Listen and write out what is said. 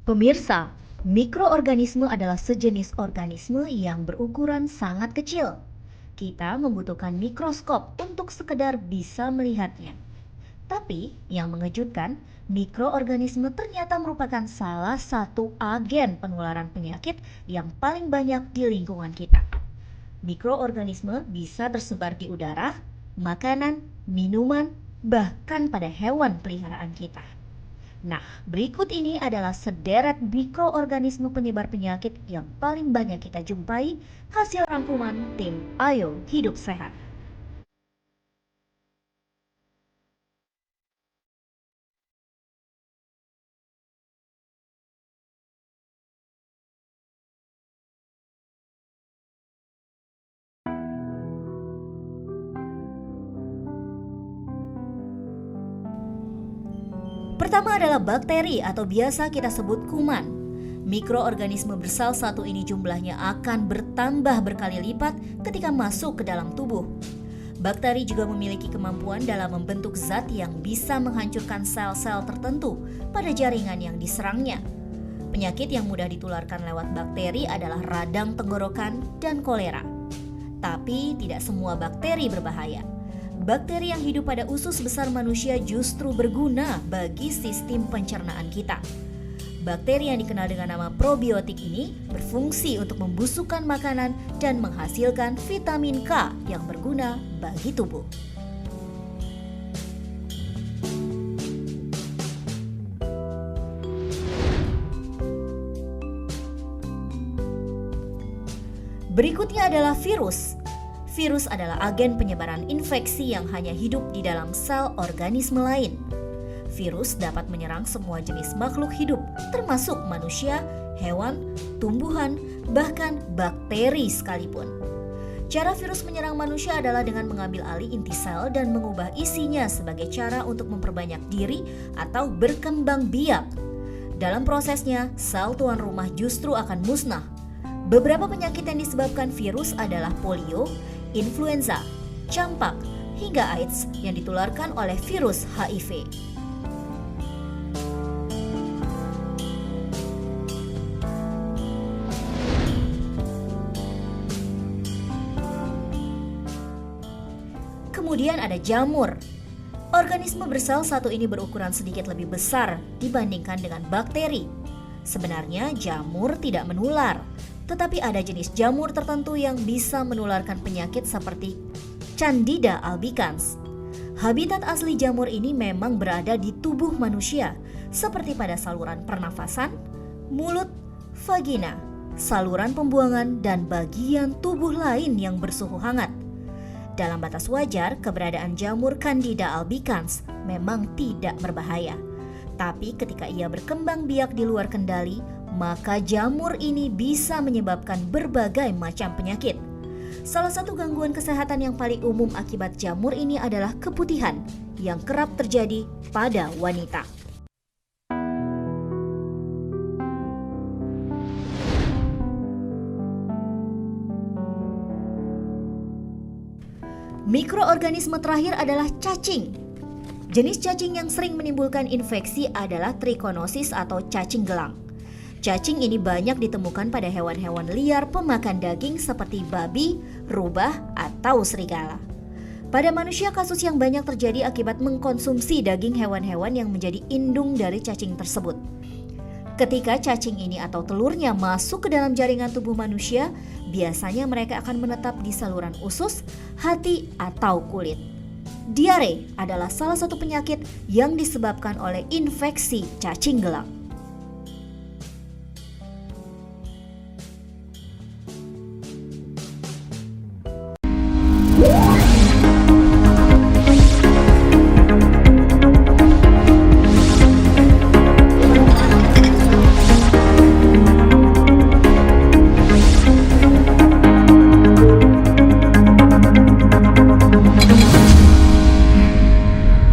Pemirsa, mikroorganisme adalah sejenis organisme yang berukuran sangat kecil. Kita membutuhkan mikroskop untuk sekedar bisa melihatnya. Tapi, yang mengejutkan, mikroorganisme ternyata merupakan salah satu agen penularan penyakit yang paling banyak di lingkungan kita. Mikroorganisme bisa tersebar di udara, makanan, minuman, bahkan pada hewan peliharaan kita. Nah, berikut ini adalah sederet mikroorganisme penyebar penyakit yang paling banyak kita jumpai, hasil rangkuman tim Ayo Hidup Sehat. Pertama adalah bakteri atau biasa kita sebut kuman. Mikroorganisme bersel satu ini jumlahnya akan bertambah berkali lipat ketika masuk ke dalam tubuh. Bakteri juga memiliki kemampuan dalam membentuk zat yang bisa menghancurkan sel-sel tertentu pada jaringan yang diserangnya. Penyakit yang mudah ditularkan lewat bakteri adalah radang tenggorokan dan kolera. Tapi tidak semua bakteri berbahaya. Bakteri yang hidup pada usus besar manusia justru berguna bagi sistem pencernaan kita. Bakteri yang dikenal dengan nama probiotik ini berfungsi untuk membusukkan makanan dan menghasilkan vitamin K yang berguna bagi tubuh. Berikutnya adalah virus. Virus adalah agen penyebaran infeksi yang hanya hidup di dalam sel organisme lain. Virus dapat menyerang semua jenis makhluk hidup, termasuk manusia, hewan, tumbuhan, bahkan bakteri sekalipun. Cara virus menyerang manusia adalah dengan mengambil alih inti sel dan mengubah isinya sebagai cara untuk memperbanyak diri atau berkembang biak. Dalam prosesnya, sel tuan rumah justru akan musnah. Beberapa penyakit yang disebabkan virus adalah polio, influenza, campak, hingga AIDS yang ditularkan oleh virus HIV. Kemudian ada jamur. Organisme bersel satu ini berukuran sedikit lebih besar dibandingkan dengan bakteri. Sebenarnya jamur tidak menular, tetapi ada jenis jamur tertentu yang bisa menularkan penyakit seperti Candida albicans. Habitat asli jamur ini memang berada di tubuh manusia, seperti pada saluran pernafasan, mulut, vagina, saluran pembuangan, dan bagian tubuh lain yang bersuhu hangat. Dalam batas wajar, keberadaan jamur Candida albicans memang tidak berbahaya. Tapi ketika ia berkembang biak di luar kendali, maka jamur ini bisa menyebabkan berbagai macam penyakit. Salah satu gangguan kesehatan yang paling umum akibat jamur ini adalah keputihan yang kerap terjadi pada wanita. Mikroorganisme terakhir adalah cacing. Jenis cacing yang sering menimbulkan infeksi adalah trichinosis atau cacing gelang. Cacing ini banyak ditemukan pada hewan-hewan liar pemakan daging seperti babi, rubah, atau serigala. Pada manusia, kasus yang banyak terjadi akibat mengkonsumsi daging hewan-hewan yang menjadi indung dari cacing tersebut. Ketika cacing ini atau telurnya masuk ke dalam jaringan tubuh manusia, biasanya mereka akan menetap di saluran usus, hati, atau kulit. Diare adalah salah satu penyakit yang disebabkan oleh infeksi cacing gelang.